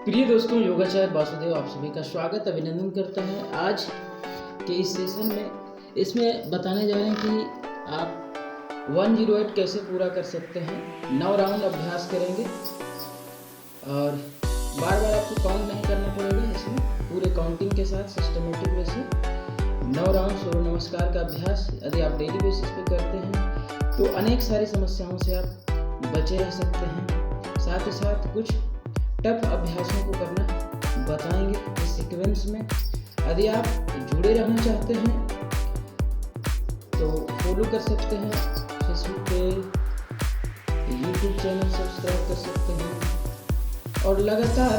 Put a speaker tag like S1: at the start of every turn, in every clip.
S1: प्रिय दोस्तों, योगाचार्य वासुदेव आप सभी का स्वागत अभिनंदन करता है। आज के इस सेशन में इसमें बताने जा रहे हैं कि आप 108 कैसे पूरा कर सकते हैं। 9 राउंड अभ्यास करेंगे और बार बार आपको काउंट नहीं करना पड़ेगा। इसमें पूरे काउंटिंग के साथ सिस्टमेटिक वे से 9 राउंड सूर्य नमस्कार का अभ्यास यदि आप डेली बेसिस पे करते हैं तो अनेक सारी समस्याओं से आप बचे रह सकते हैं। साथ ही साथ कुछ टफ अभ्यासों को करना बताएंगे इस सीक्वेंस में। यदि आप जुड़े रहना चाहते हैं तो फॉलो कर सकते हैं, फेसबुक पे, यूट्यूब चैनल सब्सक्राइब कर सकते हैं और लगातार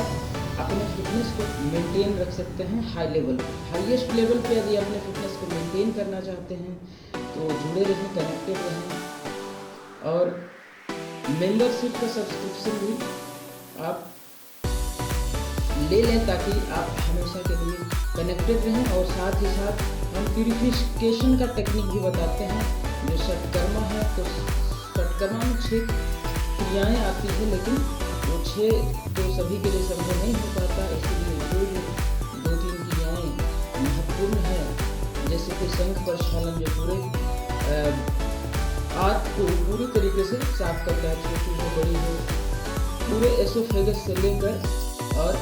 S1: अपने फिटनेस को मेंटेन रख सकते हैं हाई लेवल पे, हाईएस्ट लेवल पे। यदि अपने फिटनेस को मेंटेन करना चाहते हैं तो जुड़े रहें, कनेक्टेड रहें और मेंबरशिप का सब्सक्रिप्शन भी आप ले लें ताकि आप हमेशा के लिए कनेक्टेड रहें। और साथ ही साथ हम प्यूरिफिकेशन का टेक्निक भी बताते हैं। जो षटकर्मा है तो षटकर्मा में 6 क्रियाएँ आती है, लेकिन वो 6 तो सभी के लिए संभव नहीं हो पाता। इसलिए दो तीन क्रियाएँ महत्वपूर्ण है, जैसे कि शंख प्रक्षालन जो पूरे आंत को पूरी तरीके से साफ करता है, छोटी हो बड़ी हो, पूरे एसोफेगस से लेकर और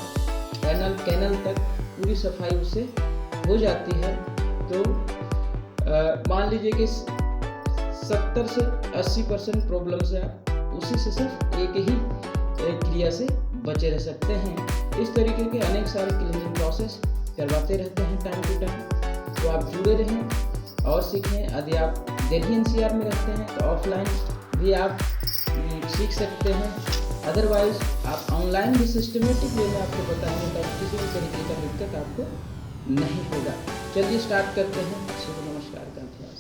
S1: कैनल तक पूरी सफाई उससे हो जाती है। तो मान लीजिए कि 70 से 80% प्रॉब्लम से आप उसी से सिर्फ एक ही क्रिया से बचे रह सकते हैं। इस तरीके के अनेक सारे क्लीनिंग प्रोसेस करवाते रहते हैं टाइम टू टाइम। तो आप जुड़े रहें और सीखें। यदि आप दिल्ली एनसीआर में रहते हैं तो ऑफलाइन भी आप सीख सकते हैं। अदरवाइज आप ऑनलाइन भी सिस्टमेटिक वे में आपको बताएंगे ताकि किसी भी तरीके का दिक्कत आपको नहीं होगा। चलिए स्टार्ट करते हैं सूर्य नमस्कार का अभ्यास।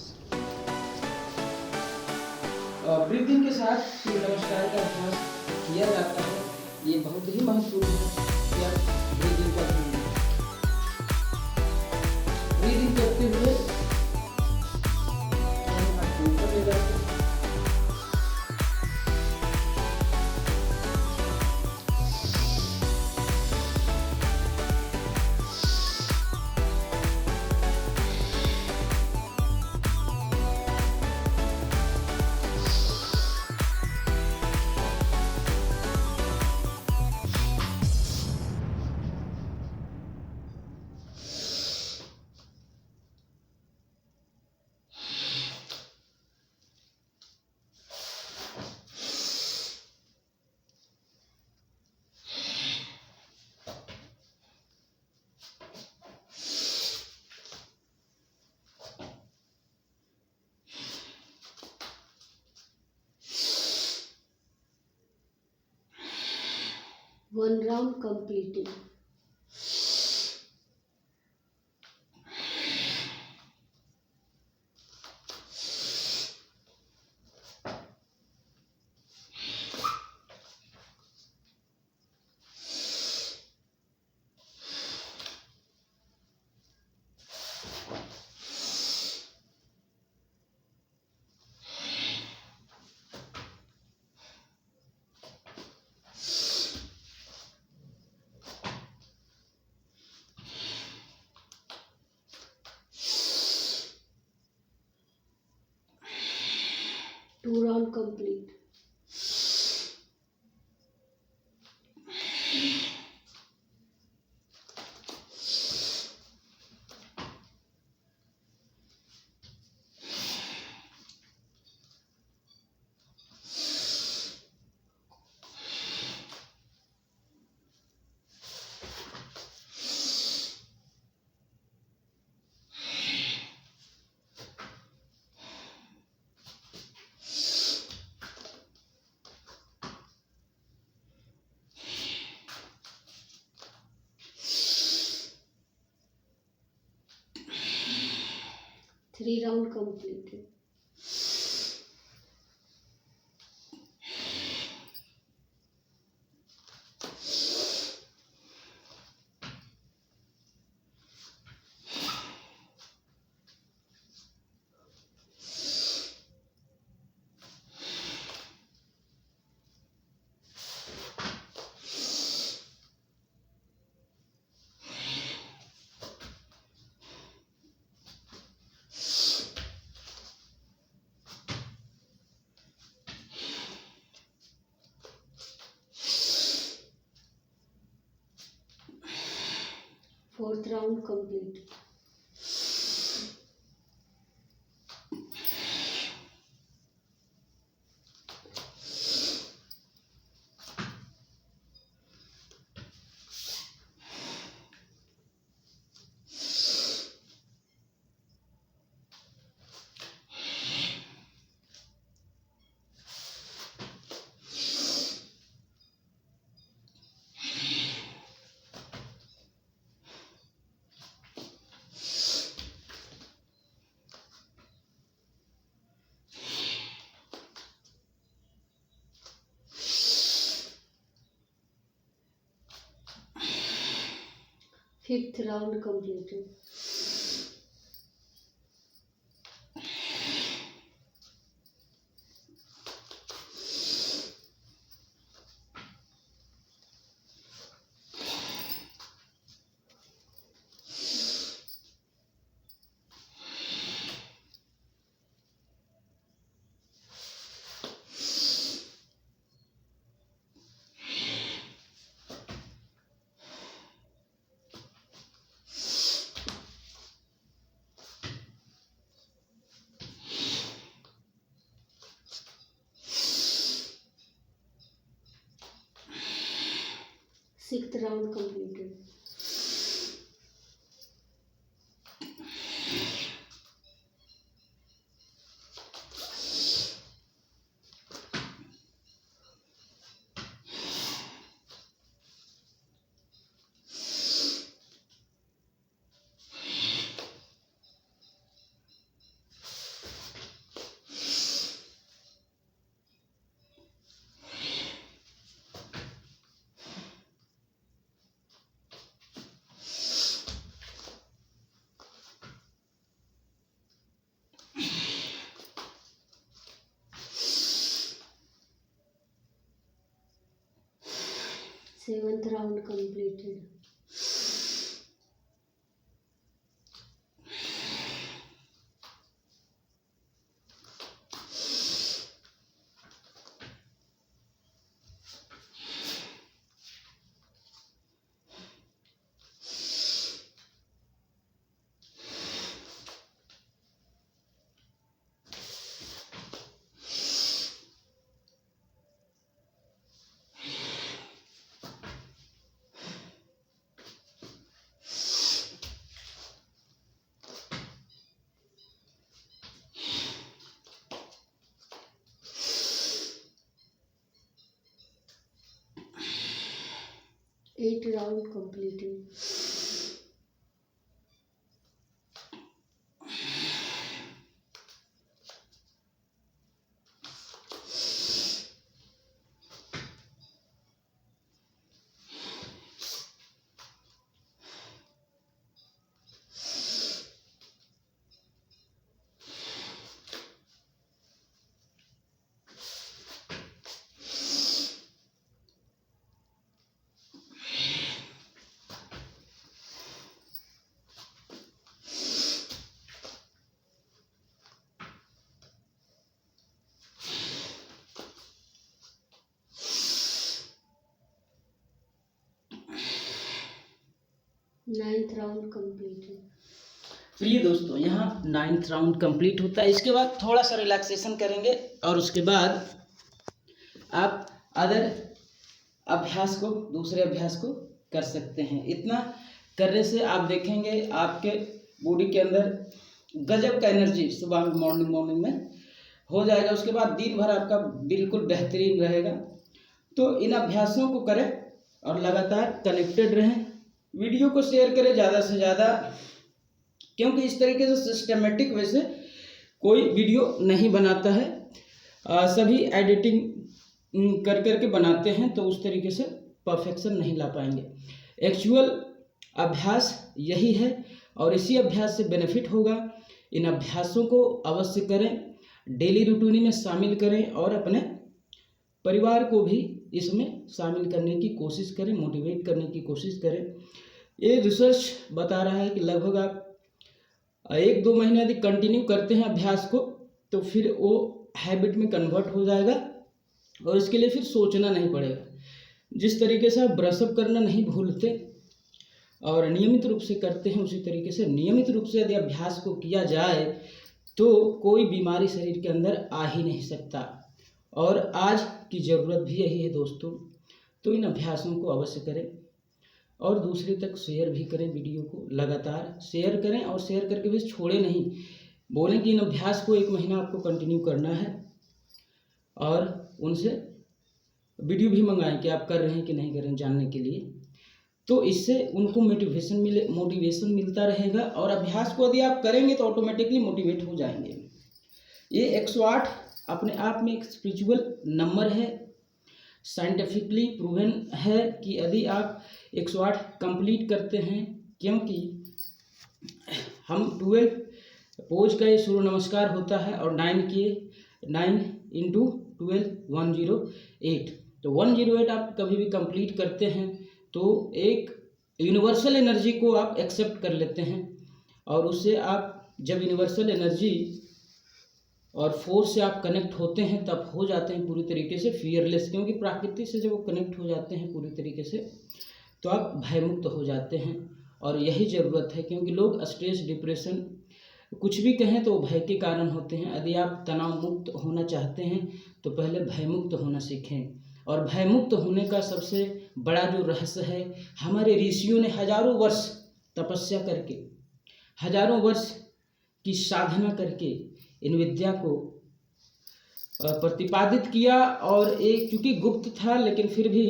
S1: ब्रीथिंग के साथ सूर्य नमस्कार का अभ्यास किया जाता है। ये बहुत ही महत्वपूर्ण है कि आप ब्रीथिंग का ब्रीथिंग करते हुए ऊपर ले जाते हैं।
S2: One round completed. Two round complete. Three round completed. 4th round complete. Fifth round completed. Sixth round completed. Seventh round completed. Eighth round completed. Ninth round completed.
S1: प्रिय दोस्तों, यहाँ 9th राउंड कंप्लीट होता है। इसके बाद थोड़ा सा रिलैक्सेशन करेंगे और उसके बाद आप अदर अभ्यास को, दूसरे अभ्यास को कर सकते हैं। इतना करने से आप देखेंगे आपके बॉडी के अंदर गजब का एनर्जी सुबह में मॉर्निंग में हो जाएगा। उसके बाद दिन भर आपका बिल्कुल बेहतरीन रहेगा। तो इन अभ्यासों को करें और लगातार कनेक्टेड रहें। वीडियो को शेयर करें ज़्यादा से ज़्यादा, क्योंकि इस तरीके से सिस्टमेटिक वे से कोई वीडियो नहीं बनाता है। सभी एडिटिंग कर करके बनाते हैं, तो उस तरीके से परफेक्शन नहीं ला पाएंगे। एक्चुअल अभ्यास यही है और इसी अभ्यास से बेनिफिट होगा। इन अभ्यासों को अवश्य करें, डेली रूटीन में शामिल करें और अपने परिवार को भी इसमें शामिल करने की कोशिश करें, मोटिवेट करने की कोशिश करें। ये रिसर्च बता रहा है कि लगभग आप 1-2 महीने यदि कंटिन्यू करते हैं अभ्यास को, तो फिर वो हैबिट में कन्वर्ट हो जाएगा और इसके लिए फिर सोचना नहीं पड़ेगा। जिस तरीके से आप ब्रशअप करना नहीं भूलते, और नियमित रूप से करते हैं उसी तरीके से नियमित रूप से यदि अभ्यास को किया जाए तो कोई बीमारी शरीर के अंदर आ ही नहीं सकता। और आज की ज़रूरत भी यही है दोस्तों। तो इन अभ्यासों को अवश्य करें और दूसरे तक शेयर भी करें। वीडियो को लगातार शेयर करें और शेयर करके भी छोड़े नहीं। बोलें कि इन अभ्यास को 1 महीना आपको कंटिन्यू करना है और उनसे वीडियो भी मंगाएं कि आप कर रहे हैं कि नहीं कर रहे हैं जानने के लिए। तो इससे उनको मोटिवेशन मिलता रहेगा और अभ्यास को यदि आप करेंगे तो ऑटोमेटिकली मोटिवेट हो जाएंगे। ये 108 अपने आप में एक स्पिरिचुअल नंबर है। साइंटिफिकली प्रूवन है कि यदि आप 108 कंप्लीट करते हैं, क्योंकि हम 12 पोज का ये सूर्य नमस्कार होता है और 9 × 12 108। तो 108 आप कभी भी कंप्लीट करते हैं तो एक यूनिवर्सल एनर्जी को आप एक्सेप्ट कर लेते हैं और उससे आप जब यूनिवर्सल एनर्जी और फोर्स से आप कनेक्ट होते हैं तब हो जाते हैं पूरी तरीके से फियरलेस। क्योंकि प्रकृति से जब वो कनेक्ट हो जाते हैं पूरी तरीके से तो आप भयमुक्त हो जाते हैं और यही ज़रूरत है। क्योंकि लोग स्ट्रेस, डिप्रेशन कुछ भी कहें तो भय के कारण होते हैं। यदि आप तनाव मुक्त होना चाहते हैं तो पहले भयमुक्त होना सीखें। और भयमुक्त होने का सबसे बड़ा जो रहस्य है, हमारे ऋषियों ने हजारों वर्ष तपस्या करके, हजारों वर्ष की साधना करके इन विद्या को प्रतिपादित किया। और एक चूँकि गुप्त था लेकिन फिर भी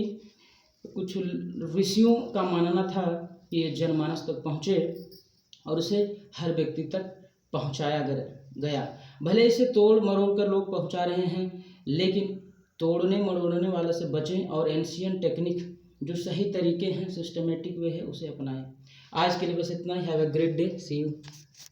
S1: कुछ ऋषियों का मानना था कि ये जनमानस तक पहुँचे और उसे हर व्यक्ति तक पहुँचाया गया। भले इसे तोड़ मरोड़ कर लोग पहुँचा रहे हैं लेकिन तोड़ने मरोड़ने वाले से बचें और एंशियंट टेक्निक जो सही तरीके हैं, सिस्टमेटिक वे है, उसे अपनाएं। आज के लिए बस इतना ही। Have a great day, see you.